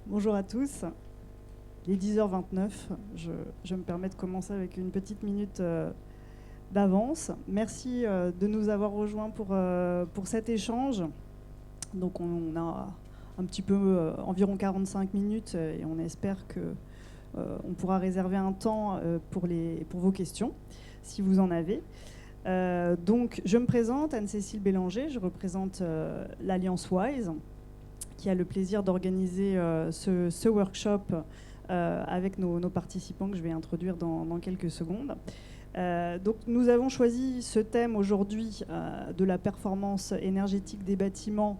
Bonjour à tous. Il est 10h29. Je me permets de commencer avec une petite minute d'avance. Merci de nous avoir rejoints pour cet échange. Donc on a un petit peu environ 45 minutes et on espère que on pourra réserver un temps pour vos questions, si vous en avez. Donc je me présente, Anne-Cécile Bélanger, je représente l'Alliance WISE, qui a le plaisir d'organiser ce workshop avec nos participants que je vais introduire dans quelques secondes. Donc nous avons choisi ce thème aujourd'hui de la performance énergétique des bâtiments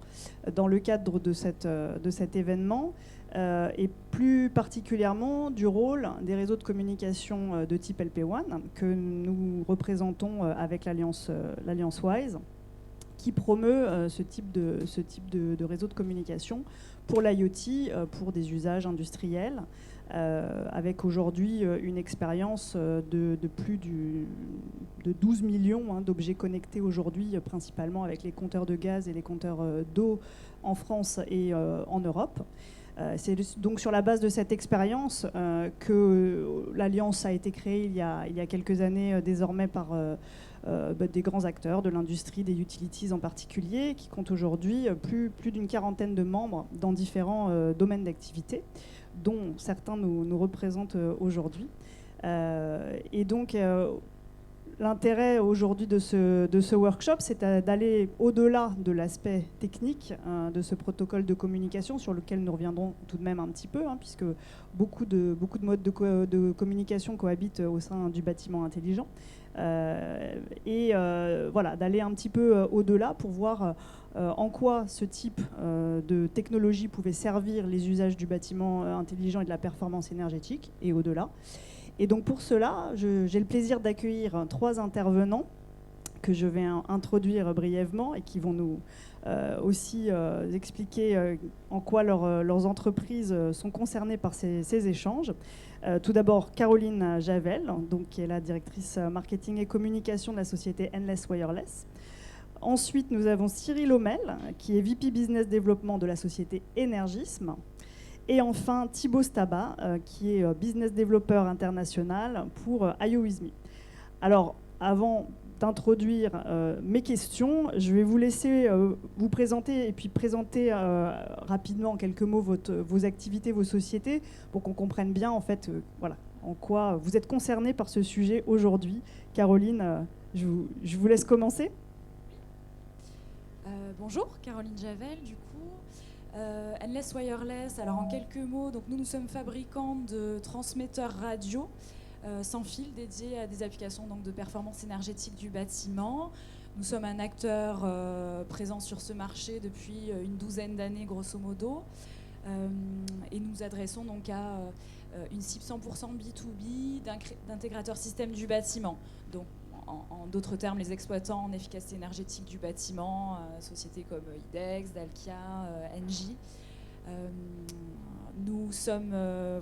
dans le cadre de cet événement et plus particulièrement du rôle des réseaux de communication de type LP1 que nous représentons avec l'Alliance WISE, qui promeut ce type de réseau de communication pour l'IoT, pour des usages industriels, avec aujourd'hui une expérience de plus de 12 millions d'objets connectés aujourd'hui, principalement avec les compteurs de gaz et les compteurs d'eau en France et en Europe. C'est donc sur la base de cette expérience que l'Alliance a été créée il y a quelques années désormais par des grands acteurs de l'industrie, des utilities en particulier, qui comptent aujourd'hui plus d'une quarantaine de membres dans différents domaines d'activité, dont certains nous représentent aujourd'hui. Et donc l'intérêt aujourd'hui de ce workshop, c'est d'aller au-delà de l'aspect technique de ce protocole de communication, sur lequel nous reviendrons tout de même un petit peu, puisque beaucoup de modes de communication cohabitent au sein du bâtiment intelligent. Voilà, d'aller un petit peu au-delà pour voir en quoi ce type de technologie pouvait servir les usages du bâtiment intelligent et de la performance énergétique, et au-delà. Et donc pour cela, j'ai le plaisir d'accueillir 3 intervenants que je vais introduire brièvement et qui vont nous aussi expliquer en quoi leurs entreprises sont concernées par ces échanges. Tout d'abord, Caroline Javel, donc, qui est la directrice marketing et communication de la société Endless Wireless. Ensuite, nous avons Cyril Homel, qui est VP Business Development de la société Energisme. Et enfin, Thibaut Staba, qui est business developer international pour IOWISME. Alors, avant d'introduire mes questions, je vais vous laisser vous présenter et puis présenter rapidement en quelques mots vos activités, vos sociétés, pour qu'on comprenne bien en fait voilà, en quoi vous êtes concernés par ce sujet aujourd'hui. Caroline, je vous laisse commencer. Bonjour, Caroline Javel, du coup. Endless Wireless, alors en quelques mots, donc nous sommes fabricants de transmetteurs radio sans fil dédiés à des applications donc, de performance énergétique du bâtiment. Nous sommes un acteur présent sur ce marché depuis une douzaine d'années grosso modo, et nous adressons donc à une cible 100% B2B d'intégrateurs système du bâtiment. Donc en d'autres termes, les exploitants en efficacité énergétique du bâtiment, sociétés comme IDEX, Dalkia, Engie. Nous sommes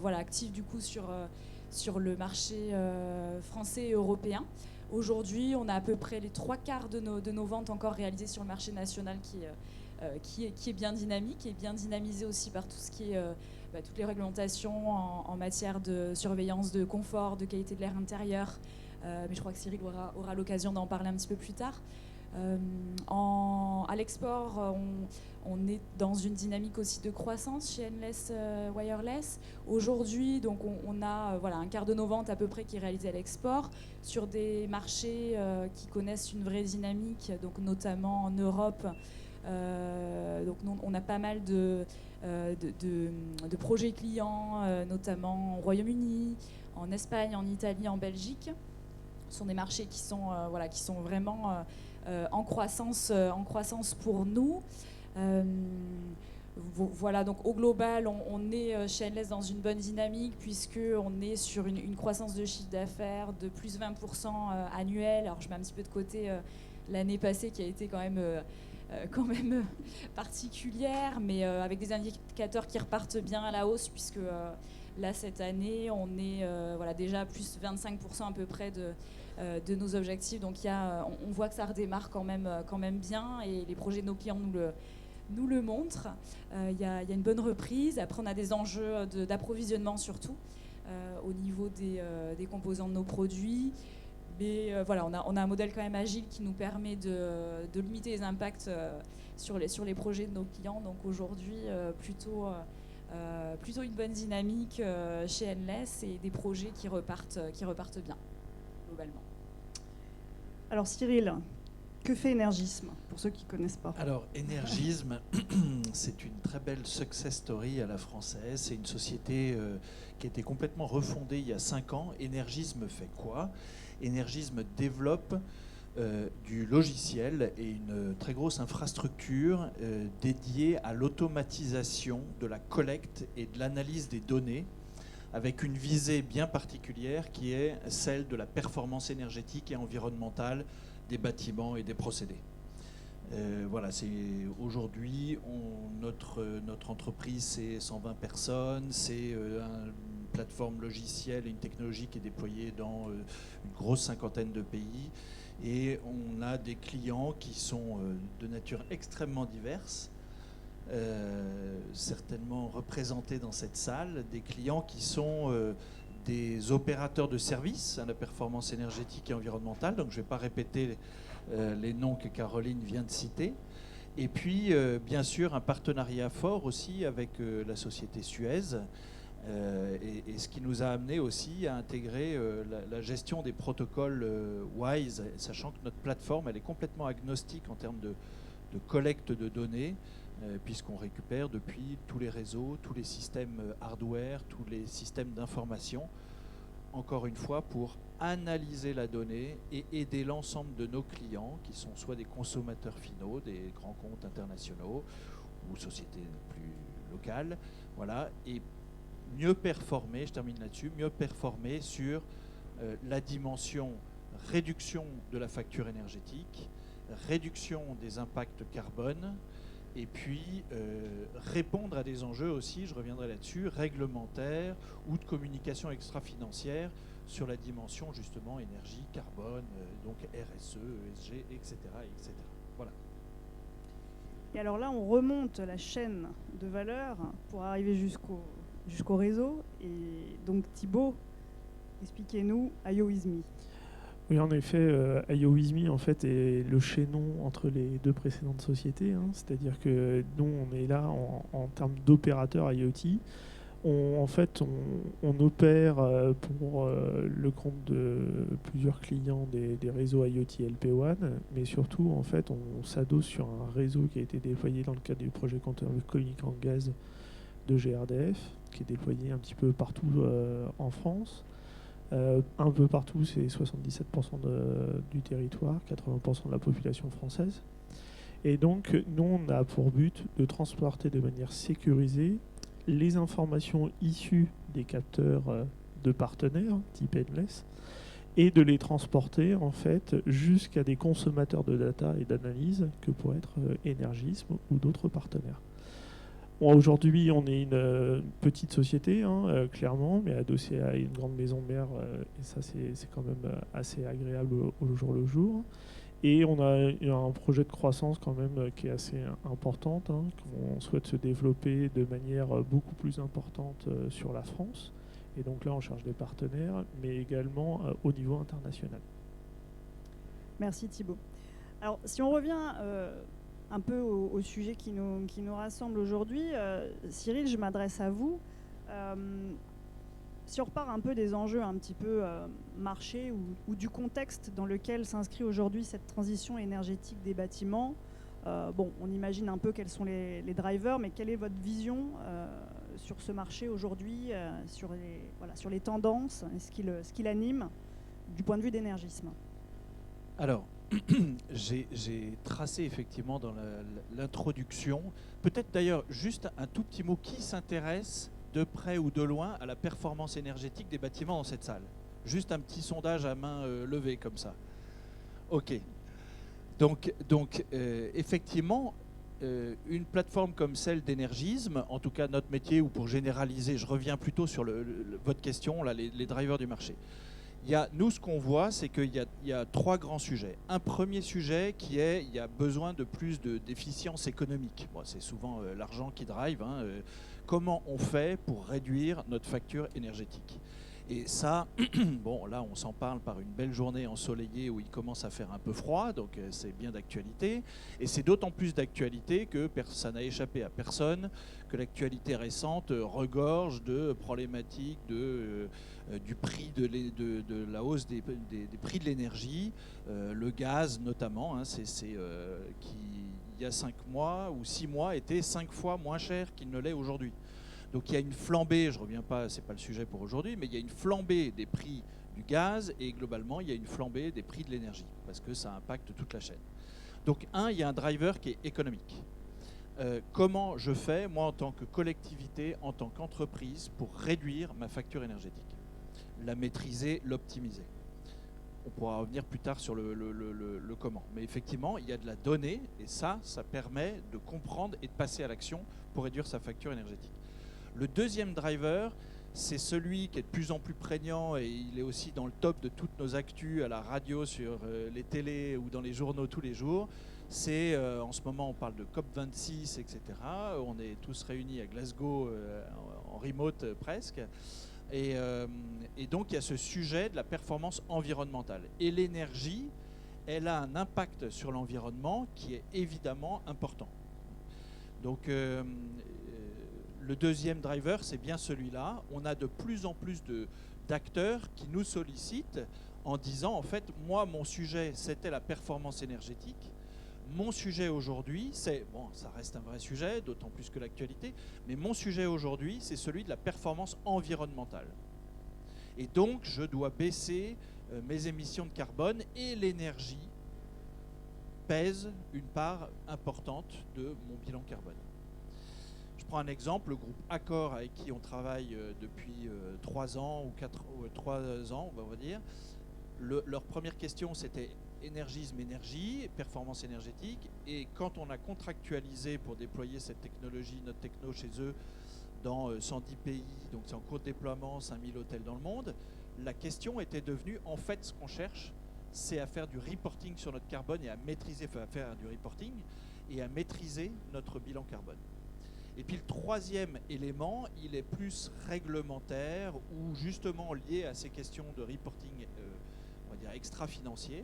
actifs du coup sur le marché français et européen. Aujourd'hui, on a à peu près les 3/4 de nos ventes encore réalisées sur le marché national qui est bien dynamique et bien dynamisé aussi par tout ce qui est toutes les réglementations en matière de surveillance de confort, de qualité de l'air intérieur. Mais je crois que Cyril aura l'occasion d'en parler un petit peu plus tard. À l'export, on est dans une dynamique aussi de croissance chez Endless Wireless. Aujourd'hui, donc on a un quart de nos ventes à peu près qui est réalisé à l'export sur des marchés qui connaissent une vraie dynamique, donc notamment en Europe. Donc on a pas mal de projets clients, notamment au Royaume-Uni, en Espagne, en Italie, en Belgique. Ce sont des marchés qui sont vraiment en croissance pour nous. Voilà, donc au global, on est chez Endless dans une bonne dynamique puisqu'on est sur une croissance de chiffre d'affaires de plus 20% annuel. Alors je mets un petit peu de côté l'année passée qui a été quand même particulière, mais avec des indicateurs qui repartent bien à la hausse puisque là cette année on est déjà plus 25% à peu près de nos objectifs. Donc on voit que ça redémarre quand même bien et les projets de nos clients nous le montre. Il y a une bonne reprise. Après, on a des enjeux d'approvisionnement surtout au niveau des composants de nos produits. Mais voilà, on a un modèle quand même agile qui nous permet de limiter les impacts sur les projets de nos clients. Donc aujourd'hui, plutôt une bonne dynamique chez Endless et des projets qui repartent bien, globalement. Alors Cyril, que fait Énergisme, pour ceux qui ne connaissent pas? Alors, Énergisme, c'est une très belle success story à la française. C'est une société qui a été complètement refondée il y a 5 ans. Énergisme fait quoi? Énergisme développe du logiciel et une très grosse infrastructure dédiée à l'automatisation de la collecte et de l'analyse des données, avec une visée bien particulière qui est celle de la performance énergétique et environnementale des bâtiments et des procédés. Voilà, c'est aujourd'hui notre entreprise, c'est 120 personnes, c'est une plateforme logicielle et une technologie qui est déployée dans une grosse 50aine de pays, et on a des clients qui sont de nature extrêmement diverse, certainement représentés dans cette salle, des clients qui sont des opérateurs de services à la performance énergétique et environnementale, donc je ne vais pas répéter les noms que Caroline vient de citer. Et puis, bien sûr, un partenariat fort aussi avec la société Suez, et ce qui nous a amené aussi à intégrer la gestion des protocoles WISE, sachant que notre plateforme, elle est complètement agnostique en termes de collecte de données, puisqu'on récupère depuis tous les réseaux, tous les systèmes hardware, tous les systèmes d'information, encore une fois, pour analyser la donnée et aider l'ensemble de nos clients, qui sont soit des consommateurs finaux, des grands comptes internationaux ou sociétés plus locales, voilà, et mieux performer, je termine là-dessus, mieux performer sur la dimension réduction de la facture énergétique, réduction des impacts carbone, et puis répondre à des enjeux aussi, je reviendrai là-dessus, réglementaires ou de communication extra-financière sur la dimension justement énergie, carbone, donc RSE, ESG, etc., etc. Voilà. Et alors là, on remonte la chaîne de valeur pour arriver jusqu'au réseau. Et donc Thibaut, expliquez-nous IOWISME. Oui, en effet, IOWISME en fait est le chaînon entre les deux précédentes sociétés. C'est-à-dire que nous, on est là en termes d'opérateurs IoT. On opère pour le compte de plusieurs clients des réseaux IoT LP1, mais surtout, en fait, on s'adosse sur un réseau qui a été déployé dans le cadre du projet compteur communicant gaz de GRDF, qui est déployé un petit peu partout en France. Un peu partout, c'est 77% du territoire, 80% de la population française. Et donc, nous, on a pour but de transporter de manière sécurisée les informations issues des capteurs de partenaires, type Endless, et de les transporter, en fait, jusqu'à des consommateurs de data et d'analyse que pourraient être Énergisme ou d'autres partenaires. Bon, aujourd'hui, on est une petite société, clairement, mais adossée à une grande maison mère, et ça, c'est quand même assez agréable au jour le jour. Et on a un projet de croissance quand même qui est assez importante, qu'on souhaite se développer de manière beaucoup plus importante sur la France. Et donc là, on cherche des partenaires, mais également au niveau international. Merci Thibaut. Alors, si on revient un peu au sujet qui nous rassemble aujourd'hui, Cyril, je m'adresse à vous. Si on repart un peu des enjeux un petit peu marché ou du contexte dans lequel s'inscrit aujourd'hui cette transition énergétique des bâtiments, on imagine un peu quels sont les drivers, mais quelle est votre vision sur ce marché aujourd'hui, sur les tendances, et ce qui l'anime du point de vue d'Énergisme? Alors, j'ai tracé effectivement dans l'introduction, peut-être d'ailleurs juste un tout petit mot, qui s'intéresse de près ou de loin à la performance énergétique des bâtiments dans cette salle? Juste un petit sondage à main levée comme ça. Ok. Donc effectivement, une plateforme comme celle d'Énergisme, en tout cas notre métier, ou pour généraliser, je reviens plutôt sur votre question, là, les drivers du marché. Nous, ce qu'on voit, c'est qu'il y a 3 grands sujets. Un premier sujet qui est, il y a besoin de plus d'efficience économique. Bon, c'est souvent l'argent qui drive. Comment on fait pour réduire notre facture énergétique? Et ça, bon, là, on s'en parle par une belle journée ensoleillée où il commence à faire un peu froid, donc c'est bien d'actualité. Et c'est d'autant plus d'actualité que ça n'a échappé à personne, que l'actualité récente regorge de problématiques du prix de la hausse des prix de l'énergie, le gaz notamment, qui, il y a 5 mois ou 6 mois, était 5 fois moins cher qu'il ne l'est aujourd'hui. Donc il y a une flambée, je ne reviens pas, ce n'est pas le sujet pour aujourd'hui, mais il y a une flambée des prix du gaz et globalement il y a une flambée des prix de l'énergie parce que ça impacte toute la chaîne. Donc il y a un driver qui est économique. Comment je fais, moi en tant que collectivité, en tant qu'entreprise, pour réduire ma facture énergétique, la maîtriser, l'optimiser? On pourra revenir plus tard sur le comment. Mais effectivement, il y a de la donnée et ça permet de comprendre et de passer à l'action pour réduire sa facture énergétique. Le deuxième driver, c'est celui qui est de plus en plus prégnant et il est aussi dans le top de toutes nos actus à la radio, sur les télés ou dans les journaux tous les jours. C'est, en ce moment, on parle de COP26, etc. On est tous réunis à Glasgow en remote presque. Et donc, il y a ce sujet de la performance environnementale. Et l'énergie, elle a un impact sur l'environnement qui est évidemment important. Donc, le deuxième driver, c'est bien celui-là. On a de plus en plus d'acteurs qui nous sollicitent en disant, en fait, moi, mon sujet, c'était la performance énergétique. Mon sujet aujourd'hui, ça reste un vrai sujet, d'autant plus que l'actualité, mais mon sujet aujourd'hui, c'est celui de la performance environnementale. Et donc, je dois baisser mes émissions de carbone et l'énergie pèse une part importante de mon bilan carbone. Je prends un exemple, le groupe Accor avec qui on travaille depuis 3 ans ou 3 ans, on va dire. Leur première question, c'était énergisme, énergie, performance énergétique. Et quand on a contractualisé pour déployer cette technologie, notre techno chez eux, dans 110 pays, donc c'est en cours de déploiement, 5000 hôtels dans le monde, la question était devenue, en fait, ce qu'on cherche, c'est à faire du reporting sur notre carbone et à maîtriser, à faire du reporting et à maîtriser notre bilan carbone. Et puis le troisième élément, il est plus réglementaire ou justement lié à ces questions de reporting, on va dire extra-financier.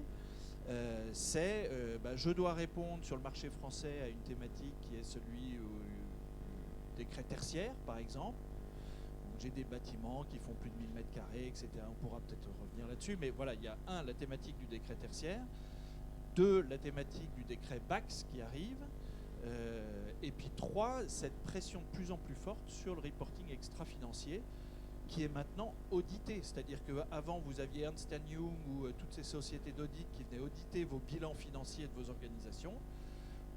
Je dois répondre sur le marché français à une thématique qui est celui du décret tertiaire, par exemple. J'ai des bâtiments qui font plus de 1000 mètres carrés, etc. On pourra peut-être revenir là-dessus, mais voilà, il y a la thématique du décret tertiaire, 2, la thématique du décret BACS qui arrive, et puis 3, cette pression de plus en plus forte sur le reporting extra-financier qui est maintenant audité. C'est-à-dire qu'avant, vous aviez Ernst & Young ou toutes ces sociétés d'audit qui venaient auditer vos bilans financiers de vos organisations.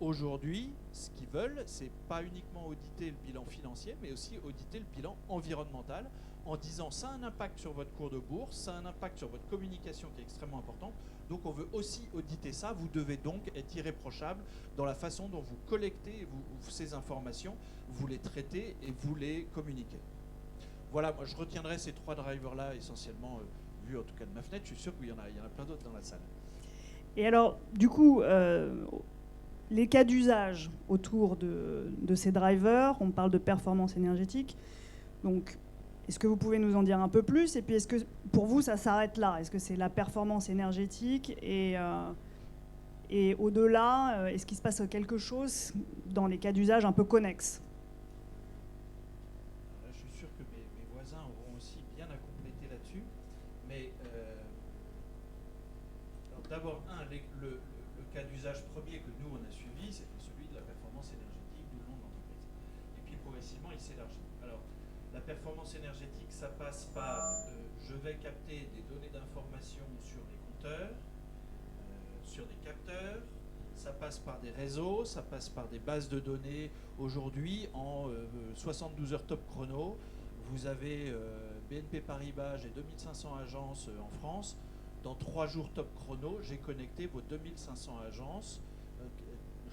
Aujourd'hui, ce qu'ils veulent, c'est pas uniquement auditer le bilan financier, mais aussi auditer le bilan environnemental en disant ça a un impact sur votre cours de bourse, ça a un impact sur votre communication qui est extrêmement importante. Donc on veut aussi auditer ça. Vous devez donc être irréprochable dans la façon dont vous collectez ces informations, vous les traitez et vous les communiquez. Voilà, moi je retiendrai ces 3 drivers-là essentiellement, vu en tout cas de ma fenêtre. Je suis sûr qu'il y en a plein d'autres dans la salle. Et alors, du coup, les cas d'usage autour de ces drivers, on parle de performance énergétique. Donc, est-ce que vous pouvez nous en dire un peu plus? Et puis, est-ce que pour vous, ça s'arrête là? Est-ce que c'est la performance énergétique et au-delà, est-ce qu'il se passe quelque chose dans les cas d'usage un peu connexes? Je suis sûr que mes voisins auront aussi bien à compléter là-dessus. Mais d'abord, le cas d'usage premier que nous, on a suivi, c'était celui de la performance énergétique du long de l'entreprise. Et puis, progressivement, il s'élargit. Alors, la performance énergétique, ça passe par je vais capter des données d'information sur des compteurs, sur des capteurs, ça passe par des réseaux, ça passe par des bases de données. Aujourd'hui, en 72 heures top chrono, vous avez BNP Paribas, j'ai 2500 agences en France. Dans 3 jours top chrono, j'ai connecté vos 2500 agences,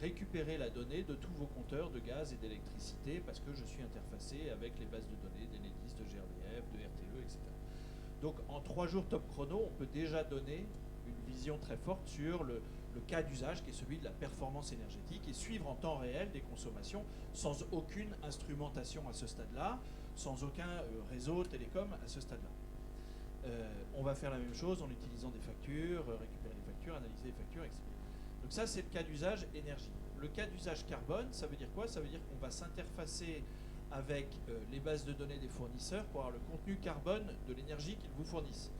récupérer la donnée de tous vos compteurs de gaz et d'électricité parce que je suis interfacé avec les bases de données d'Enedis, de GRDF, de RTE, etc. Donc en 3 jours top chrono, on peut déjà donner une vision très forte sur le cas d'usage qui est celui de la performance énergétique et suivre en temps réel des consommations sans aucune instrumentation à ce stade-là, sans aucun réseau télécom à ce stade-là. On va faire la même chose en utilisant des factures, récupérer les factures, analyser les factures, etc. Donc ça, c'est le cas d'usage énergie. Le cas d'usage carbone, ça veut dire quoi? Ça veut dire qu'on va s'interfacer avec les bases de données des fournisseurs pour avoir le contenu carbone de l'énergie qu'ils vous fournissent.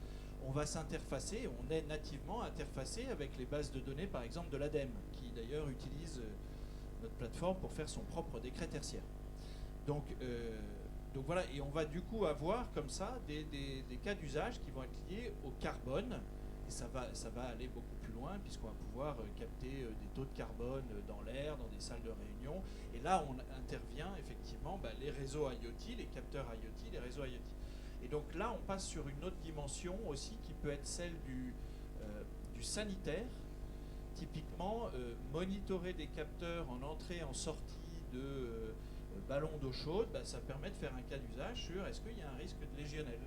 On va s'interfacer, on est nativement interfacé avec les bases de données, par exemple, de l'ADEME, qui d'ailleurs utilise notre plateforme pour faire son propre décret tertiaire. Donc voilà, et on va du coup avoir comme ça des cas d'usage qui vont être liés au carbone, et ça va aller beaucoup plus loin, puisqu'on va pouvoir capter des taux de carbone dans l'air, dans des salles de réunion, et là on intervient effectivement les réseaux IoT, les capteurs IoT, les réseaux IoT. Et donc là, on passe sur une autre dimension aussi qui peut être celle du sanitaire. Typiquement, monitorer des capteurs en entrée et en sortie de ballons d'eau chaude, ça permet de faire un cas d'usage sur est-ce qu'il y a un risque de légionnelle.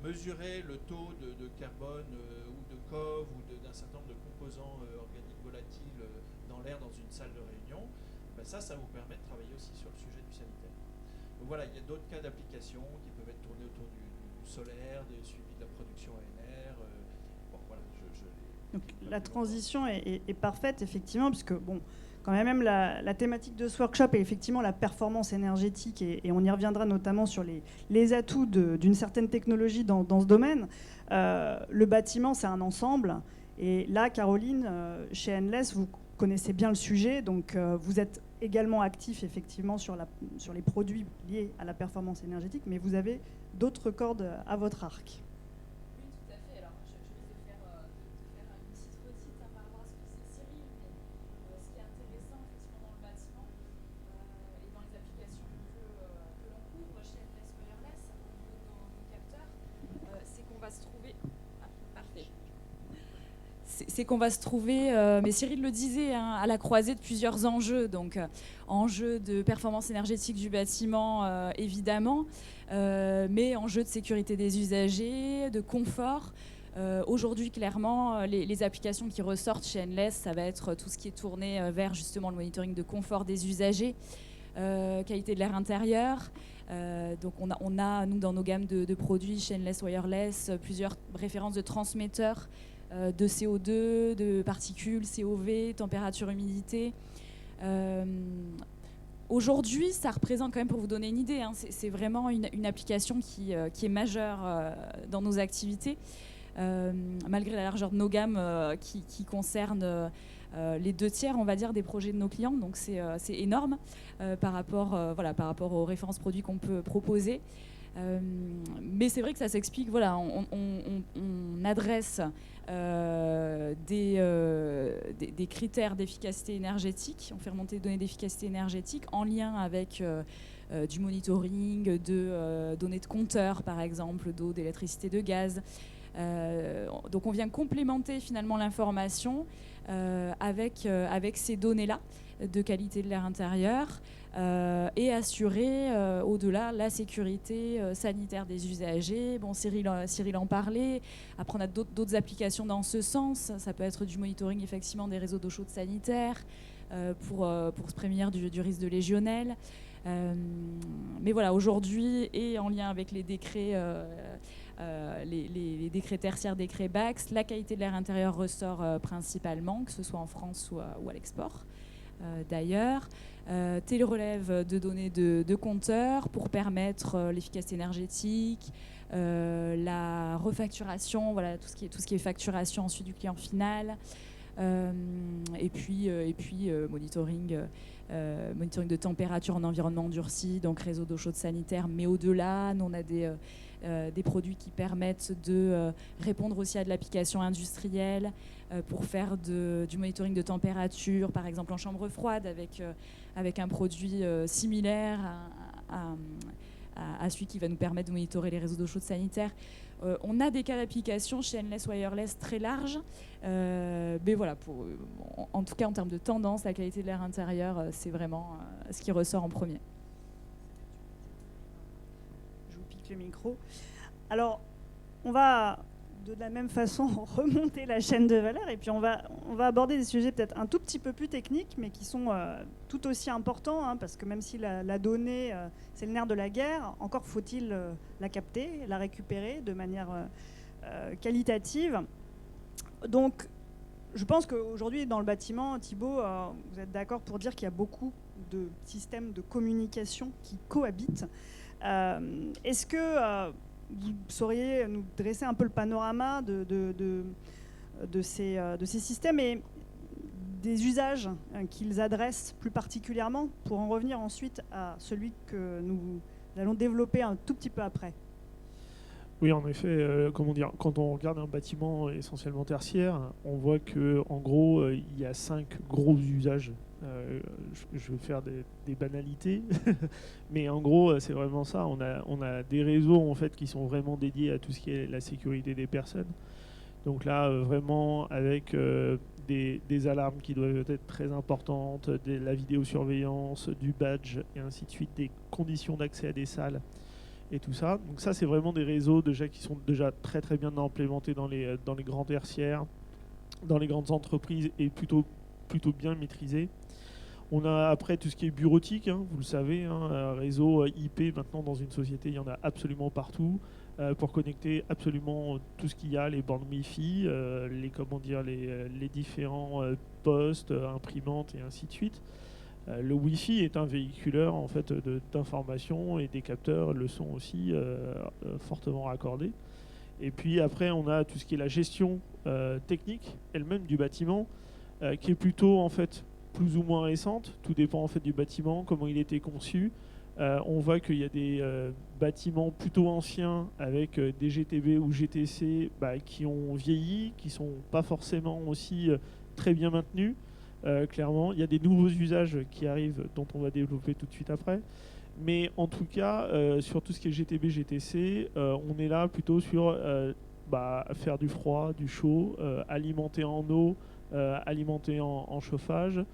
Mesurer le taux de carbone ou de COV ou d'un certain nombre de composants organiques volatiles dans l'air dans une salle de réunion, ça vous permet de travailler aussi sur le sujet du sanitaire. Donc voilà, il y a d'autres cas d'application qui peuvent être tournés autour du solaire, des suivis de la production ANR. Bon, voilà, Donc, la transition est parfaite, effectivement, puisque, bon, quand même la thématique de ce workshop est effectivement la performance énergétique, et on y reviendra notamment sur les atouts d'une certaine technologie dans ce domaine. Le bâtiment, c'est un ensemble. Et là, Caroline, chez Endless, vous connaissez bien le sujet, donc vous êtes également actif effectivement sur les produits liés à la performance énergétique, mais vous avez d'autres cordes à votre arc. Oui, tout à fait. Alors, je vais te faire une petite redite par rapport à ce que c'est Cyril, mais ce qui est intéressant effectivement dans le bâtiment et dans les applications que l'on couvre chez Endless Wireless, au niveau de nos capteurs, c'est qu'on va se trouver... parfait. C'est qu'on va se trouver, mais Cyril le disait, à la croisée de plusieurs enjeux. Donc, enjeux de performance énergétique du bâtiment, évidemment, mais enjeux de sécurité des usagers, de confort. Aujourd'hui, clairement, les applications qui ressortent chez Endless, ça va être tout ce qui est tourné vers justement le monitoring de confort des usagers, qualité de l'air intérieur. Donc on a, nous, dans nos gammes de produits chez Endless Wireless, plusieurs références de transmetteurs de CO2, de particules, COV, température, humidité. Aujourd'hui, ça représente quand même, pour vous donner une idée, c'est vraiment une application qui est majeure dans nos activités, malgré la largeur de nos gammes qui concernent les 2/3, on va dire, des projets de nos clients. Donc c'est énorme par rapport aux références produits qu'on peut proposer. Mais c'est vrai que ça s'explique. Voilà, on adresse des critères d'efficacité énergétique. On fait remonter des données d'efficacité énergétique en lien avec du monitoring, de données de compteurs, par exemple, d'eau, d'électricité, de gaz. Donc on vient complémenter finalement l'information avec ces données-là de qualité de l'air intérieur. Et assurer au-delà la sécurité sanitaire des usagers. Bon, Cyril en parlait. Après, on a d'autres applications dans ce sens. Ça peut être du monitoring effectivement des réseaux d'eau chaude sanitaire pour se prémunir du risque de légionnelle. Mais voilà, aujourd'hui, et en lien avec les décrets, les décrets tertiaires, décrets BACS, la qualité de l'air intérieur ressort principalement, que ce soit en France ou à l'export. D'ailleurs, télérelève de données de compteurs pour permettre l'efficacité énergétique, la refacturation, voilà, tout ce qui est facturation ensuite du client final, et puis monitoring de température en environnement endurci, donc réseau d'eau chaude sanitaire, mais au-delà, nous on a des produits qui permettent de répondre aussi à de l'application industrielle pour faire du monitoring de température, par exemple en chambre froide, avec un produit similaire à celui qui va nous permettre de monitorer les réseaux d'eau chaude sanitaire. On a des cas d'application chez Endless Wireless très larges, mais voilà, en tout cas en termes de tendance, la qualité de l'air intérieur, c'est vraiment ce qui ressort en premier. Je vous pique le micro. Alors, on va de la même façon remonter la chaîne de valeur et puis on va aborder des sujets peut-être un tout petit peu plus techniques, mais qui sont tout aussi importants, hein, parce que même si la donnée, c'est le nerf de la guerre, encore faut-il la capter, la récupérer de manière qualitative. Donc, je pense qu'aujourd'hui, dans le bâtiment, Thibaut, vous êtes d'accord pour dire qu'il y a beaucoup de systèmes de communication qui cohabitent. Est-ce que vous sauriez nous dresser un peu le panorama de ces systèmes et des usages qu'ils adressent plus particulièrement, pour en revenir ensuite à celui que nous allons développer un tout petit peu après? Oui, en effet, quand on regarde un bâtiment essentiellement tertiaire, on voit qu'en gros, il y a 5 gros usages. Je vais faire des banalités, mais en gros, c'est vraiment ça. On a des réseaux en fait qui sont vraiment dédiés à tout ce qui est la sécurité des personnes. Donc là, vraiment avec des alarmes qui doivent être très importantes, la vidéosurveillance, du badge et ainsi de suite, des conditions d'accès à des salles et tout ça. Donc ça, c'est vraiment des réseaux déjà qui sont déjà très très bien implémentés dans les grands tertiaires, dans les grandes entreprises, et plutôt bien maîtrisés. On a après tout ce qui est bureautique, hein, vous le savez, hein, réseau IP maintenant dans une société, il y en a absolument partout, pour connecter absolument tout ce qu'il y a, les bornes Wi-Fi, les différents postes, imprimantes et ainsi de suite. Le Wi-Fi est un véhiculeur en fait d'informations, et des capteurs le sont aussi fortement raccordés. Et puis après, on a tout ce qui est la gestion technique elle-même du bâtiment, qui est plutôt en fait plus ou moins récente. Tout dépend en fait du bâtiment, comment il était conçu. On voit qu'il y a des bâtiments plutôt anciens avec des GTB ou GTC qui ont vieilli, qui sont pas forcément aussi très bien maintenus. Clairement, il y a des nouveaux usages qui arrivent, dont on va développer tout de suite après. Mais en tout cas, sur tout ce qui est GTB, GTC, on est là plutôt sur faire du froid, du chaud, alimenter en eau, alimenter en chauffage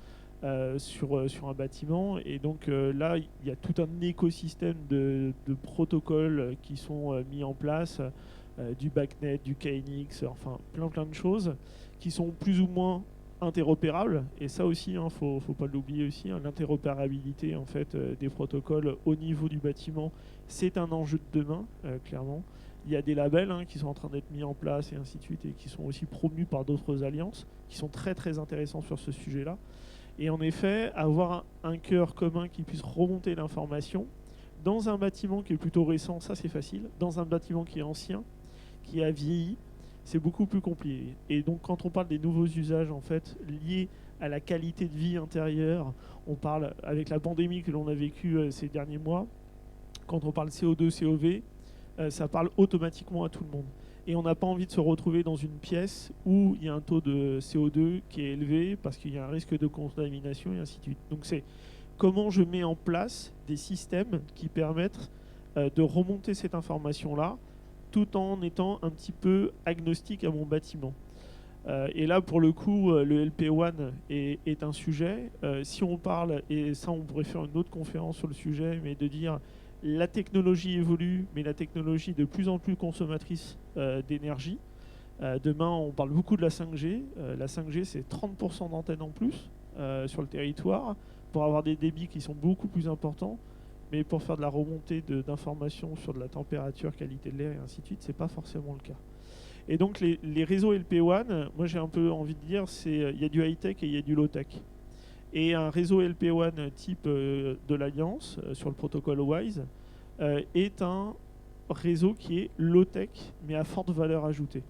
sur un bâtiment. Et donc là, il y a tout un écosystème de protocoles qui sont mis en place, du BACnet, du KNX, enfin plein de choses qui sont plus ou moins interopérable. Et ça aussi, faut pas l'oublier aussi, hein, l'interopérabilité en fait des protocoles au niveau du bâtiment, c'est un enjeu de demain, clairement. Il y a des labels qui sont en train d'être mis en place et ainsi de suite, et qui sont aussi promus par d'autres alliances qui sont très très intéressants sur ce sujet-là. Et en effet, avoir un cœur commun qui puisse remonter l'information dans un bâtiment qui est plutôt récent, ça c'est facile. Dans un bâtiment qui est ancien, qui a vieilli, c'est beaucoup plus compliqué. Et donc quand on parle des nouveaux usages en fait liés à la qualité de vie intérieure, on parle avec la pandémie que l'on a vécue ces derniers mois, quand on parle CO2, COV, ça parle automatiquement à tout le monde. Et on n'a pas envie de se retrouver dans une pièce où il y a un taux de CO2 qui est élevé parce qu'il y a un risque de contamination et ainsi de suite. Donc c'est comment je mets en place des systèmes qui permettent de remonter cette information-là, tout en étant un petit peu agnostique à mon bâtiment. Et là, pour le coup, le LP1 est un sujet. Si on parle, et ça on pourrait faire une autre conférence sur le sujet, mais de dire la technologie évolue, mais la technologie de plus en plus consommatrice d'énergie. Demain, on parle beaucoup de la 5G. La 5G, c'est 30% d'antennes en plus sur le territoire, pour avoir des débits qui sont beaucoup plus importants. Mais pour faire de la remontée d'informations sur de la température, qualité de l'air et ainsi de suite, c'est pas forcément le cas. Et donc les réseaux LP1, moi j'ai un peu envie de dire, il y a du high-tech et il y a du low-tech. Et un réseau LP1 type de l'Alliance, sur le protocole WISE, est un réseau qui est low-tech, mais à forte valeur ajoutée.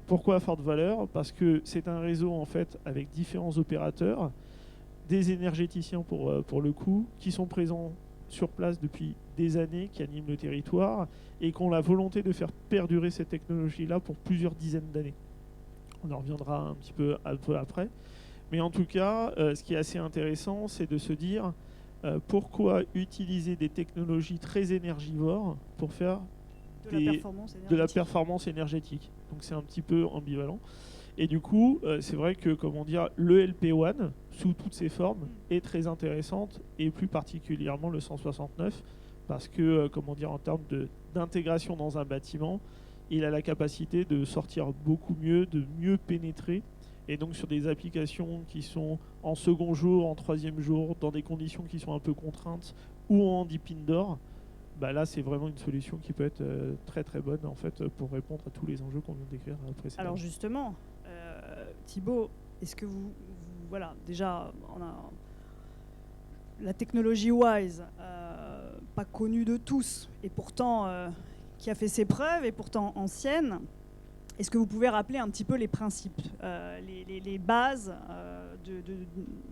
Pourquoi à forte valeur? Parce que c'est un réseau en fait avec différents opérateurs, des énergéticiens pour le coup, qui sont présents sur place depuis des années, qui animent le territoire et qui ont la volonté de faire perdurer cette technologie-là pour plusieurs dizaines d'années. On en reviendra un petit peu après. Mais en tout cas, ce qui est assez intéressant, c'est de se dire pourquoi utiliser des technologies très énergivores pour faire de la performance énergétique. Donc c'est un petit peu ambivalent. Et du coup, c'est vrai que le LP1, sous toutes ses formes, est très intéressante, et plus particulièrement le 169, parce que en termes d'intégration dans un bâtiment, il a la capacité de sortir beaucoup mieux, de mieux pénétrer. Et donc sur des applications qui sont en second jour, en troisième jour, dans des conditions qui sont un peu contraintes, ou en deep indoor, là c'est vraiment une solution qui peut être très très bonne en fait pour répondre à tous les enjeux qu'on vient d'écrire précédemment. Alors justement, Thibaut, est-ce que voilà, déjà on a la technologie WISE, pas connue de tous, et pourtant qui a fait ses preuves, et pourtant ancienne. Est-ce que vous pouvez rappeler un petit peu les principes, les bases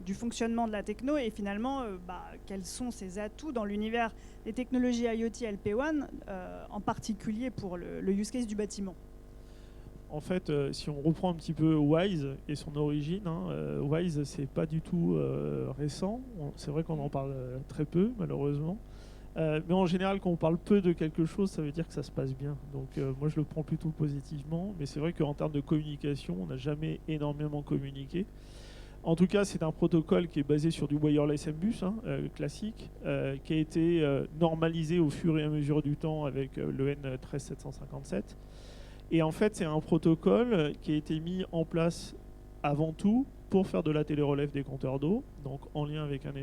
du fonctionnement de la techno, et finalement quels sont ses atouts dans l'univers des technologies IoT LP1, en particulier pour le use case du bâtiment? En fait, si on reprend un petit peu WISE et son origine, WISE c'est pas du tout récent. C'est vrai qu'on en parle très peu, malheureusement. Mais en général, quand on parle peu de quelque chose, ça veut dire que ça se passe bien. Donc moi, je le prends plutôt positivement. Mais c'est vrai qu'en termes de communication, on n'a jamais énormément communiqué. En tout cas, c'est un protocole qui est basé sur du wireless MBus classique, qui a été normalisé au fur et à mesure du temps avec le N13757. Et en fait, c'est un protocole qui a été mis en place avant tout pour faire de la télérelève des compteurs d'eau, donc en lien avec un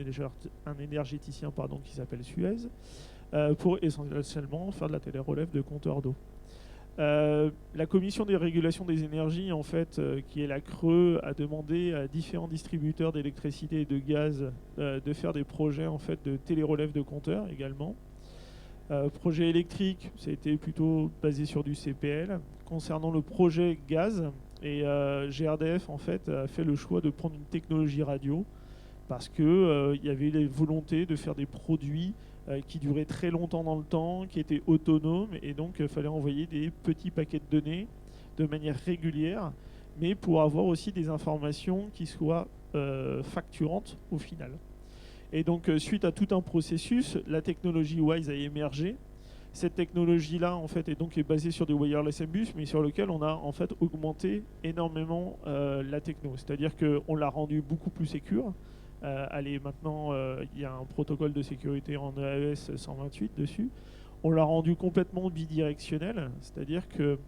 énergéticien qui s'appelle Suez, pour essentiellement faire de la télérelève de compteurs d'eau. La commission des régulations des énergies, en fait, qui est la CRE, a demandé à différents distributeurs d'électricité et de gaz de faire des projets en fait, de télérelève de compteurs également. Projet électrique, ça a été plutôt basé sur du CPL. Concernant le projet gaz, et GRDF en fait a fait le choix de prendre une technologie radio parce que il y avait les volontés de faire des produits qui duraient très longtemps dans le temps, qui étaient autonomes, et donc il fallait envoyer des petits paquets de données de manière régulière, mais pour avoir aussi des informations qui soient facturantes au final. Et donc suite à tout un processus, la technologie WISE a émergé. Cette technologie-là, en fait, est basée sur des wireless MBus, mais sur lequel on a en fait augmenté énormément la techno. C'est-à-dire qu'on l'a rendu beaucoup plus sécure. Maintenant, il y a un protocole de sécurité en EAES 128 dessus. On l'a rendu complètement bidirectionnel, c'est-à-dire que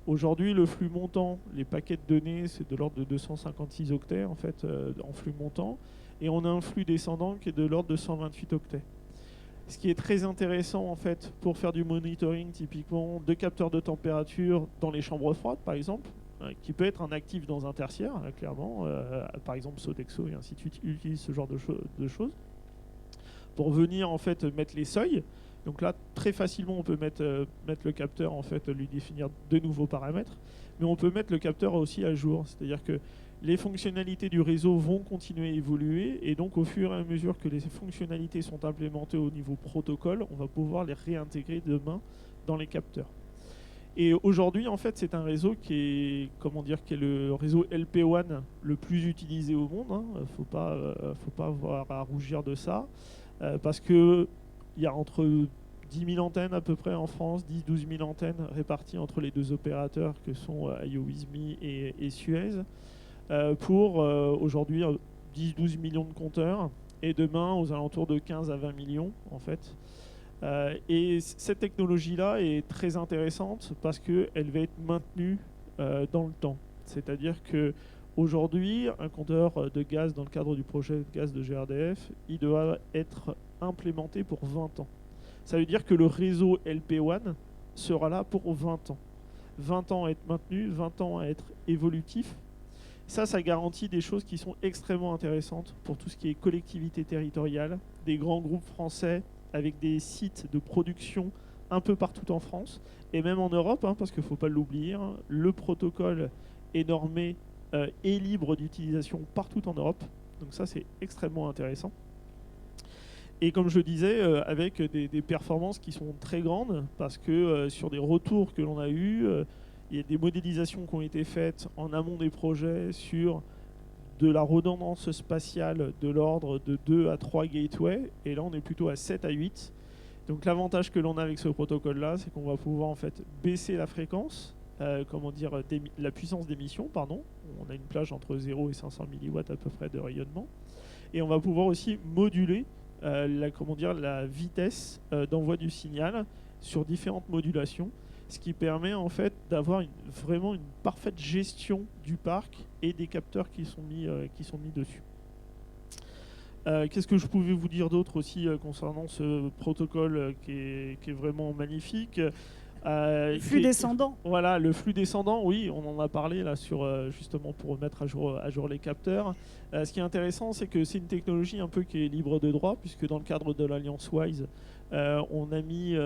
aujourd'hui, le flux montant, les paquets de données, c'est de l'ordre de 256 octets en fait en flux montant, et on a un flux descendant qui est de l'ordre de 128 octets. Ce qui est très intéressant en fait pour faire du monitoring typiquement de capteurs de température dans les chambres froides par exemple, qui peut être un actif dans un tertiaire, clairement, par exemple Sodexo et ainsi de suite utilise ce genre de choses pour venir en fait mettre les seuils. Donc là très facilement on peut mettre le capteur en fait, lui définir de nouveaux paramètres, mais on peut mettre le capteur aussi à jour, c'est-à-dire que les fonctionnalités du réseau vont continuer à évoluer, et donc au fur et à mesure que les fonctionnalités sont implémentées au niveau protocole, on va pouvoir les réintégrer demain dans les capteurs. Et aujourd'hui, en fait, c'est un réseau qui est le réseau LP1 le plus utilisé au monde. Faut pas avoir à rougir de ça, parce que il y a entre 10 000 antennes à peu près en France, 10-12 000 antennes réparties entre les deux opérateurs que sont IOWISMI et Suez. Pour aujourd'hui 10-12 millions de compteurs, et demain aux alentours de 15 à 20 millions en fait. Et cette technologie-là est très intéressante parce qu'elle va être maintenue dans le temps. C'est-à-dire qu'aujourd'hui, un compteur de gaz dans le cadre du projet de gaz de GRDF, il doit être implémenté pour 20 ans. Ça veut dire que le réseau LP1 sera là pour 20 ans. 20 ans à être maintenu, 20 ans à être évolutif. Ça garantit des choses qui sont extrêmement intéressantes pour tout ce qui est collectivité territoriale, des grands groupes français avec des sites de production un peu partout en France, et même en Europe, parce qu'il ne faut pas l'oublier, le protocole est normé et libre d'utilisation partout en Europe. Donc ça, c'est extrêmement intéressant. Et comme je le disais, avec des performances qui sont très grandes, parce que sur des retours que l'on a eus, il y a des modélisations qui ont été faites en amont des projets sur de la redondance spatiale de l'ordre de 2 à 3 gateways, et là on est plutôt à 7 à 8. Donc l'avantage que l'on a avec ce protocole-là, c'est qu'on va pouvoir en fait baisser la fréquence la puissance d'émission, pardon. On a une plage entre 0 et 500 milliwatts à peu près de rayonnement. Et on va pouvoir aussi moduler la vitesse d'envoi du signal sur différentes modulations, ce qui permet en fait d'avoir vraiment une parfaite gestion du parc et des capteurs qui sont mis dessus. Qu'est-ce que je pouvais vous dire d'autre aussi concernant ce protocole qui est vraiment magnifique. Le flux descendant. Voilà, le flux descendant, oui, on en a parlé là justement pour mettre à jour les capteurs. Ce qui est intéressant, c'est que c'est une technologie un peu qui est libre de droit, puisque dans le cadre de l'Alliance WISE, on a mis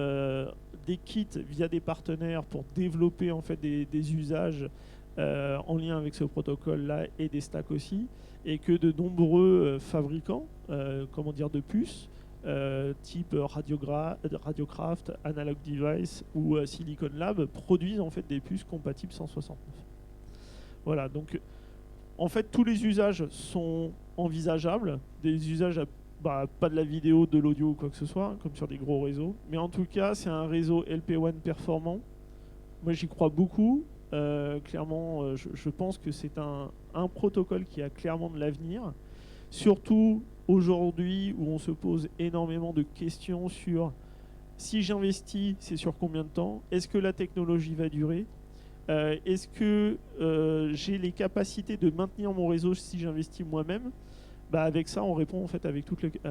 des kits via des partenaires pour développer en fait des usages en lien avec ce protocole-là et des stacks aussi, et que de nombreux fabricants, de puces, type Radiocraft, Analog Device ou Silicon Lab produisent en fait des puces compatibles 169. Voilà, donc en fait tous les usages sont envisageables, des usages pas de la vidéo, de l'audio ou quoi que ce soit, comme sur des gros réseaux, mais en tout cas c'est un réseau LPWAN performant. Moi j'y crois beaucoup. Clairement, je pense que c'est un protocole qui a clairement de l'avenir, surtout aujourd'hui où on se pose énormément de questions sur si j'investis, c'est sur combien de temps, est-ce que la technologie va durer, est-ce que j'ai les capacités de maintenir mon réseau si j'investis moi-même. Avec ça, on répond en fait à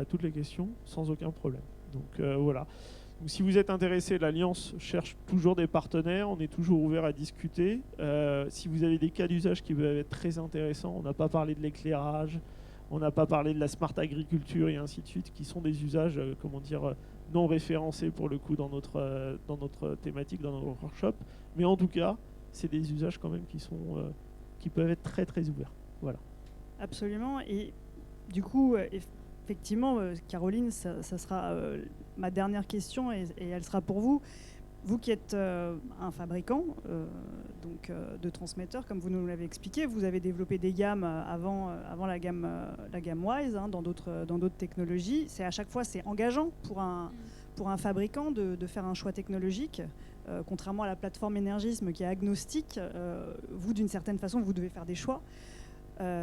toutes les questions sans aucun problème. Donc voilà. Donc, si vous êtes intéressé, l'Alliance cherche toujours des partenaires, on est toujours ouvert à discuter. Si vous avez des cas d'usage qui peuvent être très intéressants, on n'a pas parlé de l'éclairage, on n'a pas parlé de la smart agriculture et ainsi de suite, qui sont des usages non référencés pour le coup dans notre thématique, dans notre workshop. Mais en tout cas, c'est des usages quand même qui peuvent être très très ouverts. Voilà. Absolument. Et du coup, effectivement, Caroline, ça sera ma dernière question et elle sera pour vous. Vous qui êtes un fabricant de transmetteurs, comme vous nous l'avez expliqué, vous avez développé des gammes avant la gamme WISE, dans d'autres technologies. C'est à chaque fois c'est engageant pour un fabricant de faire un choix technologique. Contrairement à la plateforme Énergisme qui est agnostique, vous d'une certaine façon vous devez faire des choix.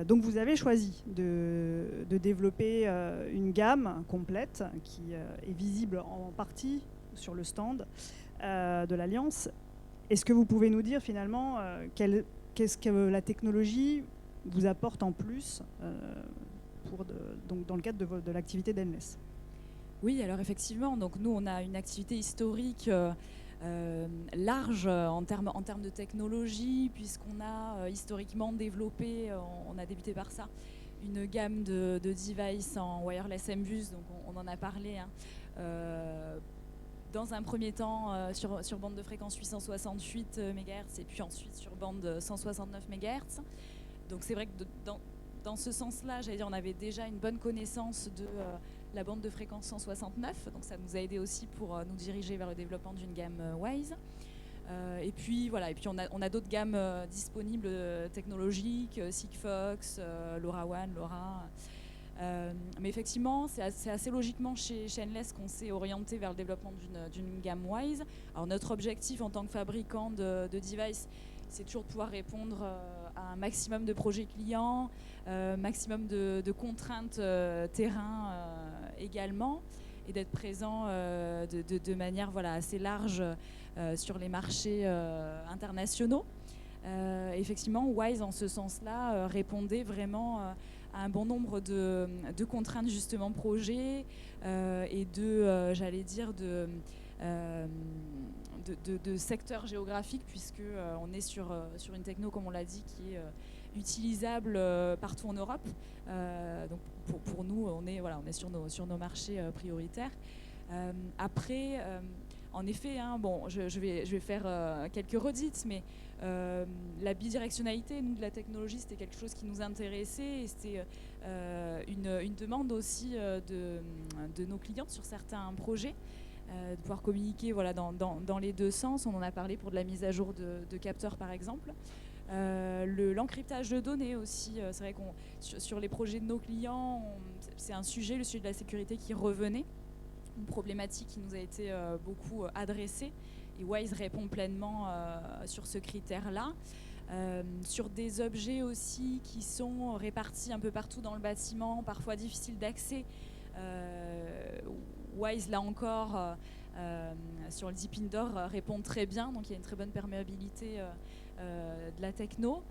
Donc vous avez choisi de développer une gamme complète qui est visible en partie sur le stand de l'Alliance. Est-ce que vous pouvez nous dire finalement qu'est-ce que la technologie vous apporte en plus donc dans le cadre de l'activité d'Enless? Oui, alors effectivement, donc nous on a une activité historique large en termes de technologie, puisqu'on a historiquement développé, on a débuté par ça, une gamme de devices en wireless MBUS, donc on en a parlé, dans un premier temps sur bande de fréquence 868 MHz et puis ensuite sur bande 169 MHz. Donc c'est vrai que dans ce sens-là, j'allais dire, on avait déjà une bonne connaissance de la bande de fréquence 169, donc ça nous a aidé aussi pour nous diriger vers le développement d'une gamme WISE. Et puis voilà, et puis on a d'autres gammes disponibles technologiques, Sigfox, LoRaWAN, LoRa. Mais effectivement, c'est assez logiquement chez Enless qu'on s'est orienté vers le développement d'une gamme WISE. Alors notre objectif en tant que fabricant de devices, c'est toujours de pouvoir répondre à un maximum de projets clients, maximum de contraintes terrain également, et d'être présent de manière assez large sur les marchés internationaux. Effectivement, WISE, en ce sens-là, répondait vraiment à un bon nombre de contraintes justement projets et j'allais dire, de secteurs géographiques, puisque on est sur une techno, comme on l'a dit, qui est utilisable partout en Europe. Donc pour nous, on est sur nos marchés prioritaires. Après, en effet, je vais faire quelques redites, mais la bidirectionnalité, nous, de la technologie, c'était quelque chose qui nous intéressait, et c'était une demande aussi de nos clients sur certains projets. De pouvoir communiquer dans les deux sens. On en a parlé pour de la mise à jour de capteurs par exemple. L'encryptage de données aussi, c'est vrai qu'on sur les projets de nos clients, c'est un sujet, le sujet de la sécurité qui revenait, une problématique qui nous a été beaucoup adressée. et Wise répond pleinement sur ce critère-là. Sur des objets aussi qui sont répartis un peu partout dans le bâtiment, parfois difficiles d'accès. Wise, là encore, sur le Deep Indoor, répond très bien, donc il y a une très bonne perméabilité de la techno.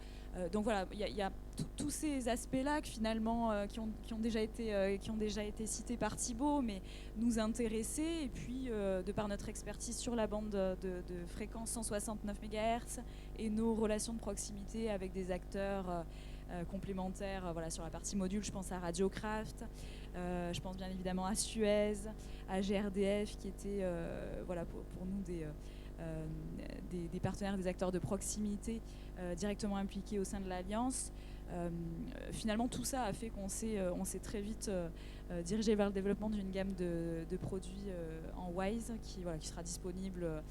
Donc voilà, il y a tous ces aspects-là que finalement, qui ont déjà été cités par Thibaut, mais nous intéressaient. Et puis, de par notre expertise sur la bande de fréquence 169 MHz et nos relations de proximité avec des acteurs complémentaires, voilà, sur la partie module, je pense à Radiocraft, je pense bien évidemment à Suez, à GRDF, qui étaient voilà, pour nous des partenaires, des acteurs de proximité directement impliqués au sein de l'Alliance. Finalement, tout ça a fait qu'on s'est très vite dirigé vers le développement d'une gamme de produits en Wise qui sera disponible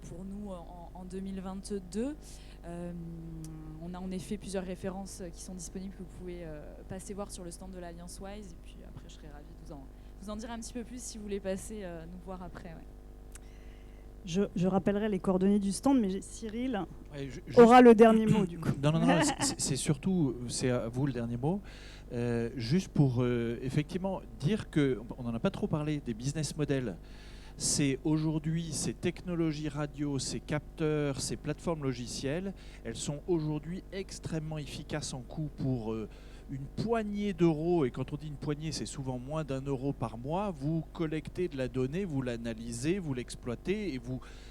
pour nous en 2022. On a en effet plusieurs références qui sont disponibles que vous pouvez passer voir sur le stand de l'Alliance Wise. Et puis après, je serais ravie de vous en dire un petit peu plus si vous voulez passer nous voir après. Ouais. Je rappellerai les coordonnées du stand, mais Cyril aura le dernier mot du coup. Non, c'est surtout, c'est à vous le dernier mot. Juste pour effectivement dire qu'on n'en a pas trop parlé des business models. C'est aujourd'hui ces technologies radio, ces capteurs, ces plateformes logicielles, elles sont aujourd'hui extrêmement efficaces en coût pour une poignée d'euros, et quand on dit une poignée, c'est souvent moins d'1 € par mois. Vous collectez de la donnée, vous l'analysez, vous l'exploitez,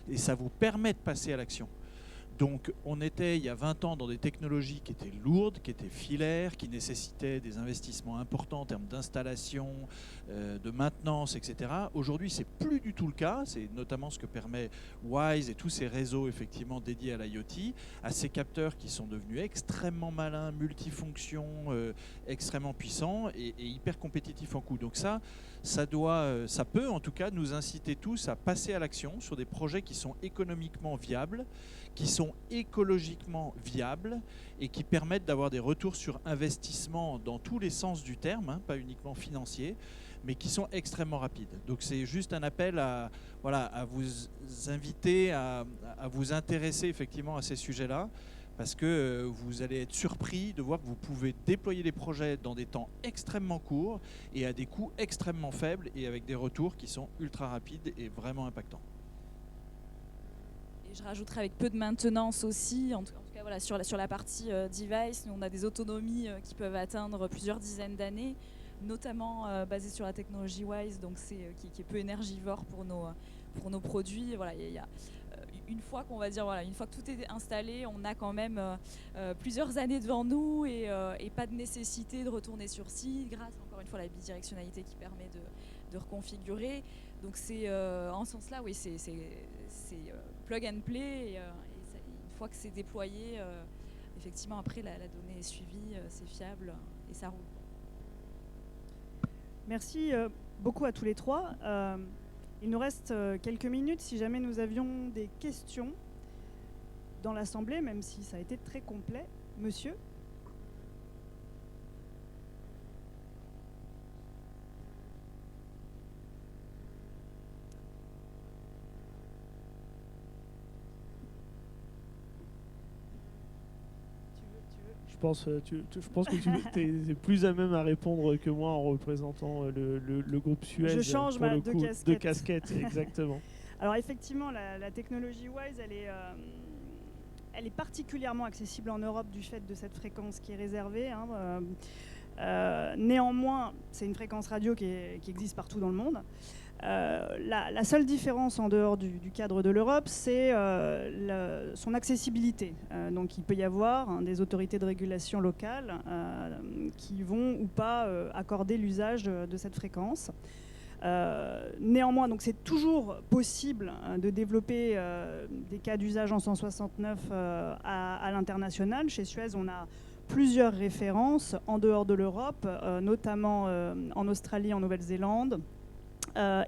et ça vous permet de passer à l'action. Donc on était il y a 20 ans dans des technologies qui étaient lourdes, qui étaient filaires, qui nécessitaient des investissements importants en termes d'installation, de maintenance, etc. Aujourd'hui, c'est plus du tout le cas. C'est notamment ce que permet Wise et tous ces réseaux effectivement dédiés à l'IoT, à ces capteurs qui sont devenus extrêmement malins, multifonctions, extrêmement puissants et hyper compétitifs en coût. Donc ça peut en tout cas nous inciter tous à passer à l'action sur des projets qui sont économiquement viables, qui sont écologiquement viables et qui permettent d'avoir des retours sur investissement dans tous les sens du terme, pas uniquement financier, mais qui sont extrêmement rapides. Donc c'est juste un appel à vous inviter à vous intéresser effectivement à ces sujets-là, parce que vous allez être surpris de voir que vous pouvez déployer des projets dans des temps extrêmement courts et à des coûts extrêmement faibles et avec des retours qui sont ultra rapides et vraiment impactants. Je rajouterai avec peu de maintenance aussi, en tout cas voilà, sur la partie device, nous on a des autonomies qui peuvent atteindre plusieurs dizaines d'années, notamment basées sur la technologie Wise, donc qui est peu énergivore pour nos produits. Voilà, une fois que tout est installé, on a quand même plusieurs années devant nous et pas de nécessité de retourner sur site, grâce encore une fois à la bidirectionnalité qui permet de reconfigurer. Donc c'est en ce sens-là, oui, c'est plug and play et une fois que c'est déployé, effectivement après la donnée est suivie, c'est fiable et ça roule. Merci beaucoup à tous les trois. Il nous reste quelques minutes si jamais nous avions des questions dans l'Assemblée, même si ça a été très complet. Monsieur ? Je pense que tu es plus à même à répondre que moi en représentant le groupe Suez. Je change pour le de coup, casquette. De casquette, exactement. Alors effectivement, la technologie Wise, elle est particulièrement accessible en Europe du fait de cette fréquence qui est réservée. Néanmoins, c'est une fréquence radio qui existe partout dans le monde. La seule différence en dehors du cadre de l'Europe, c'est son accessibilité. Donc il peut y avoir des autorités de régulation locales qui vont ou pas accorder l'usage de cette fréquence. Néanmoins, donc c'est toujours possible de développer des cas d'usage en 169 à l'international. Chez Suez, on a plusieurs références en dehors de l'Europe, notamment en Australie, en Nouvelle-Zélande,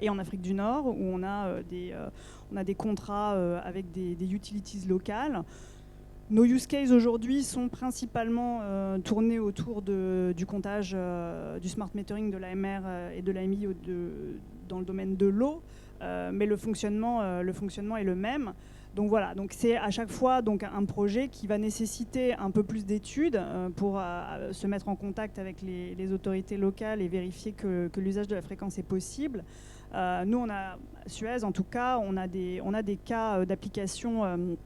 et en Afrique du Nord, où on a des contrats avec des utilities locales. Nos use cases aujourd'hui sont principalement tournés autour du comptage du smart metering de l'AMR et de l'AMI dans le domaine de l'eau. mais le fonctionnement est le même. Donc voilà, donc c'est à chaque fois donc un projet qui va nécessiter un peu plus d'études pour se mettre en contact avec les autorités locales et vérifier que l'usage de la fréquence est possible. Nous, Suez en tout cas, on a des cas d'application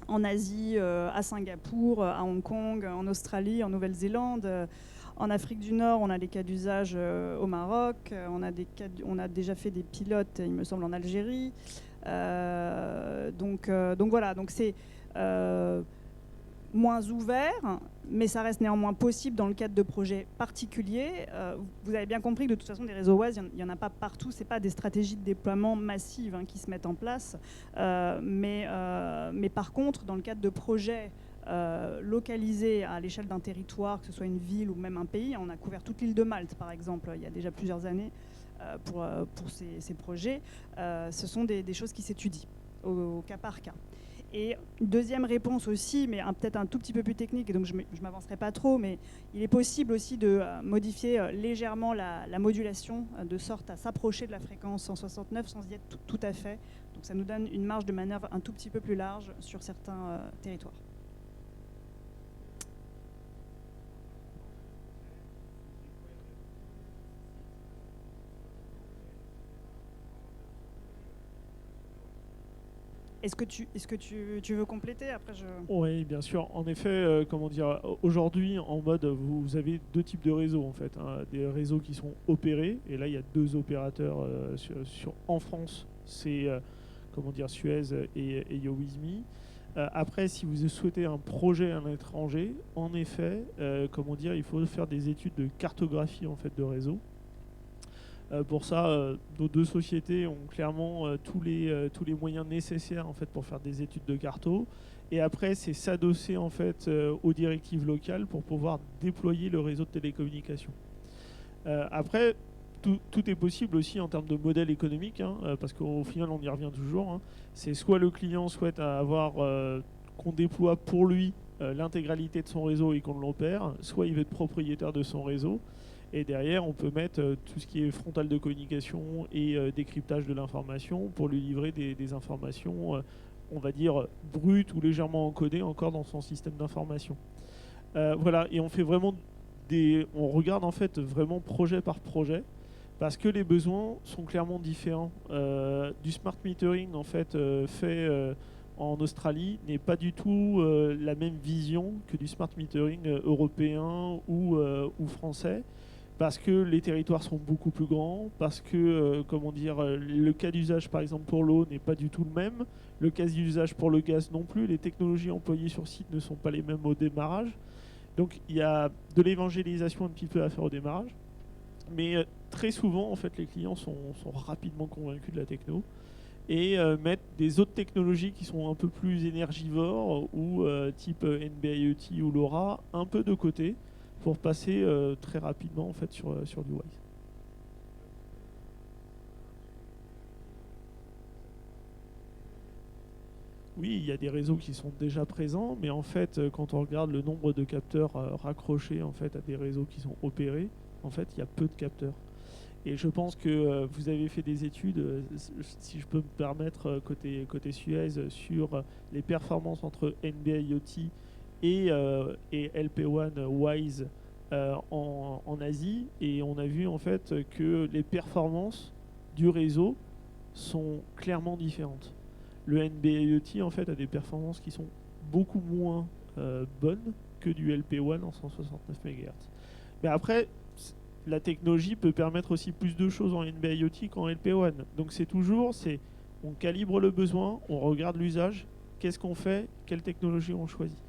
en Asie, à Singapour, à Hong Kong, en Australie, en Nouvelle-Zélande. En Afrique du Nord, on a des cas d'usage au Maroc. On a déjà fait des pilotes, il me semble, en Algérie. Donc voilà, donc c'est moins ouvert, mais ça reste néanmoins possible dans le cadre de projets particuliers. Vous avez bien compris que de toute façon, des réseaux WAS, il n'y en a pas partout. Ce n'est pas des stratégies de déploiement massives qui se mettent en place. Mais par contre, dans le cadre de projets localisés à l'échelle d'un territoire, que ce soit une ville ou même un pays, on a couvert toute l'île de Malte, par exemple, il y a déjà plusieurs années, pour ces projets. Ce sont des choses qui s'étudient au cas par cas. Et deuxième réponse aussi, mais peut-être un tout petit peu plus technique, et donc je ne m'avancerai pas trop, mais il est possible aussi de modifier légèrement la modulation de sorte à s'approcher de la fréquence 169 sans y être tout à fait. Donc ça nous donne une marge de manœuvre un tout petit peu plus large sur certains territoires. Est-ce que tu veux compléter après Oui, bien sûr. En effet, aujourd'hui, en mode, vous avez deux types de réseaux, en fait. Des réseaux qui sont opérés, et là, il y a deux opérateurs en France, c'est Suez et YoWiZme. Après, si vous souhaitez un projet à l'étranger, en effet, il faut faire des études de cartographie, en fait, de réseau. Pour ça, nos deux sociétés ont clairement tous les moyens nécessaires en fait, pour faire des études de carto. Et après, c'est s'adosser en fait, aux directives locales pour pouvoir déployer le réseau de télécommunications. Après, tout est possible aussi en termes de modèle économique, parce qu'au final, on y revient toujours. C'est soit le client souhaite avoir qu'on déploie pour lui l'intégralité de son réseau et qu'on l'opère, soit il veut être propriétaire de son réseau. Et derrière, on peut mettre tout ce qui est frontal de communication et décryptage de l'information pour lui livrer des informations, on va dire, brutes ou légèrement encodées encore dans son système d'information. Voilà, et on fait vraiment on regarde en fait vraiment projet par projet parce que les besoins sont clairement différents. Du smart metering en fait fait en Australie n'est pas du tout la même vision que du smart metering européen ou français. Parce que les territoires sont beaucoup plus grands, parce que le cas d'usage par exemple pour l'eau n'est pas du tout le même, le cas d'usage pour le gaz non plus, les technologies employées sur site ne sont pas les mêmes au démarrage. Donc il y a de l'évangélisation un petit peu à faire au démarrage, mais très souvent en fait les clients sont rapidement convaincus de la techno et mettent des autres technologies qui sont un peu plus énergivores ou type NB-IoT ou LoRa un peu de côté, pour passer très rapidement en fait, sur du WISE. Oui, il y a des réseaux qui sont déjà présents, mais en fait, quand on regarde le nombre de capteurs raccrochés en fait, à des réseaux qui sont opérés, en fait, il y a peu de capteurs. Et je pense que vous avez fait des études, si je peux me permettre, côté Suez, sur les performances entre NB-IoT et LPWAN WISE en Asie, et on a vu en fait que les performances du réseau sont clairement différentes. Le NB-IoT en fait a des performances qui sont beaucoup moins bonnes que du LPWAN en 169 MHz. Mais après, la technologie peut permettre aussi plus de choses en NB-IoT qu'en LPWAN. Donc on calibre le besoin, on regarde l'usage, qu'est-ce qu'on fait, quelle technologie on choisit.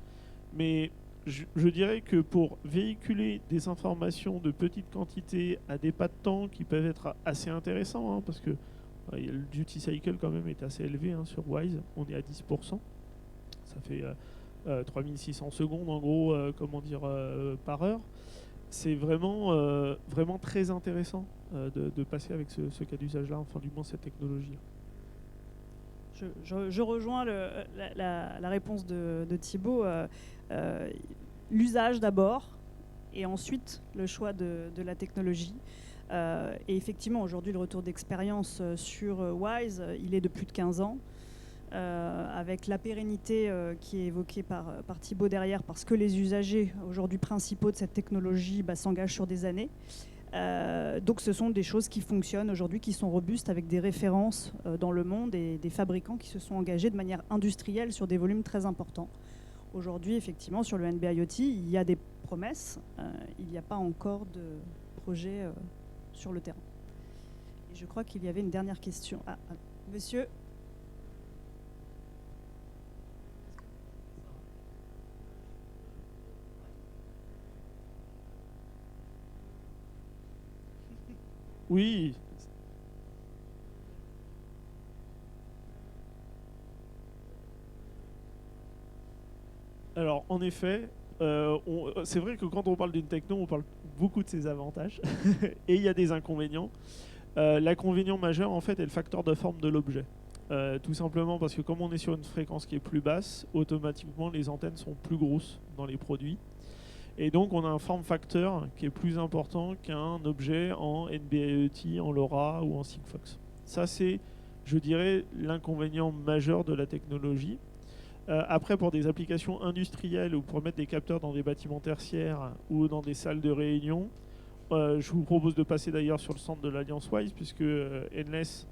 Mais je dirais que pour véhiculer des informations de petite quantité à des pas de temps qui peuvent être assez intéressants, parce que le duty cycle quand même est assez élevé sur WISE, on est à 10%, ça fait 3600 secondes en gros, par heure. C'est vraiment très intéressant de passer avec ce cas d'usage-là, enfin du moins cette technologie. Je rejoins la réponse de Thibaut. L'usage d'abord, et ensuite le choix de la technologie. Et effectivement, aujourd'hui, le retour d'expérience sur WISE, il est de plus de 15 ans. Avec la pérennité qui est évoquée par Thibaut derrière, parce que les usagers aujourd'hui principaux de cette technologie s'engagent sur des années. Donc ce sont des choses qui fonctionnent aujourd'hui, qui sont robustes, avec des références dans le monde et des fabricants qui se sont engagés de manière industrielle sur des volumes très importants. Aujourd'hui, effectivement, sur le NB-IoT, il y a des promesses, il n'y a pas encore de projet sur le terrain. Et je crois qu'il y avait une dernière question. Ah, monsieur. Oui. Alors, en effet, c'est vrai que quand on parle d'une techno, on parle beaucoup de ses avantages. Et il y a des inconvénients. L'inconvénient majeur, en fait, est le facteur de forme de l'objet. Tout simplement parce que comme on est sur une fréquence qui est plus basse, automatiquement, les antennes sont plus grosses dans les produits. Et donc, on a un form factor qui est plus important qu'un objet en NB-IoT, en LoRa ou en Sigfox. Ça, c'est, je dirais, l'inconvénient majeur de la technologie. Après, pour des applications industrielles ou pour mettre des capteurs dans des bâtiments tertiaires ou dans des salles de réunion, je vous propose de passer d'ailleurs sur le centre de l'Alliance WISE, puisque Endless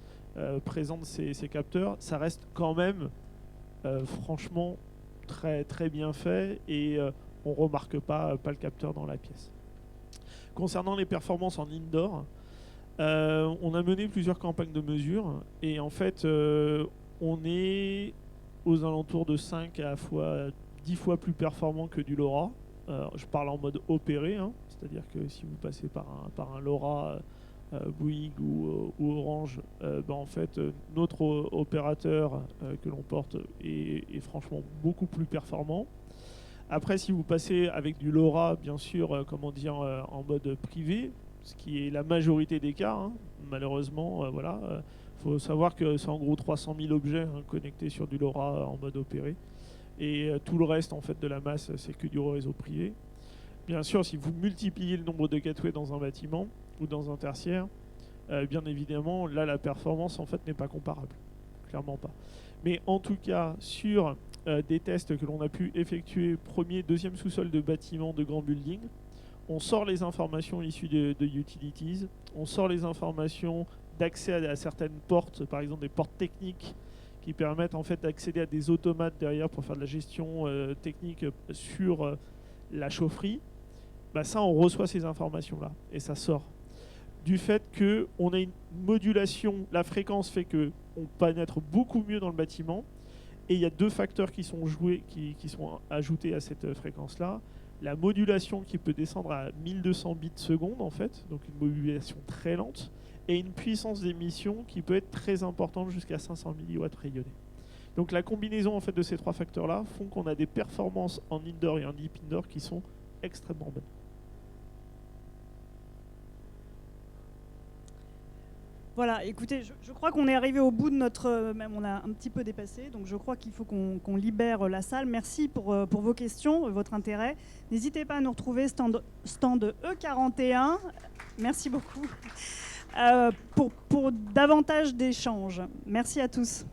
présente ces capteurs. Ça reste quand même, franchement, très, très bien fait et on ne remarque pas le capteur dans la pièce. Concernant les performances en indoor, on a mené plusieurs campagnes de mesure et en fait, on est aux alentours de 5 à 10 fois plus performant que du LoRa. Je parle en mode opéré, hein, c'est-à-dire que si vous passez par un LoRa Bouygues ou Orange, en fait, notre opérateur que l'on porte est franchement beaucoup plus performant. Après, si vous passez avec du LoRa, bien sûr, en mode privé, ce qui est la majorité des cas, hein, malheureusement, voilà. Faut savoir que c'est en gros 300 000 objets connectés sur du LoRa en mode opéré. Et tout le reste, en fait, de la masse, c'est que du réseau privé. Bien sûr, si vous multipliez le nombre de gateways dans un bâtiment ou dans un tertiaire, bien évidemment, là, la performance, en fait, n'est pas comparable. Clairement pas. Mais en tout cas, sur des tests que l'on a pu effectuer premier, deuxième sous-sol de bâtiments de grands buildings, on sort les informations issues de utilities, on sort les informations d'accès à certaines portes, par exemple des portes techniques qui permettent en fait d'accéder à des automates derrière pour faire de la gestion technique sur la chaufferie. Ça, on reçoit ces informations-là et ça sort. Du fait qu'on a une modulation, la fréquence fait qu'on pénètre beaucoup mieux dans le bâtiment. Et il y a deux facteurs qui sont joués, qui sont ajoutés à cette fréquence-là. La modulation qui peut descendre à 1200 bits seconde, en fait, donc une modulation très lente, et une puissance d'émission qui peut être très importante jusqu'à 500 mW rayonnés. Donc la combinaison en fait, de ces trois facteurs-là font qu'on a des performances en indoor et en deep indoor qui sont extrêmement bonnes. Voilà, écoutez, je crois qu'on est arrivé au bout de notre... Même on a un petit peu dépassé, donc je crois qu'il faut qu'on libère la salle. Merci pour vos questions, votre intérêt. N'hésitez pas à nous retrouver, stand E41. Merci beaucoup. Pour davantage d'échanges. Merci à tous.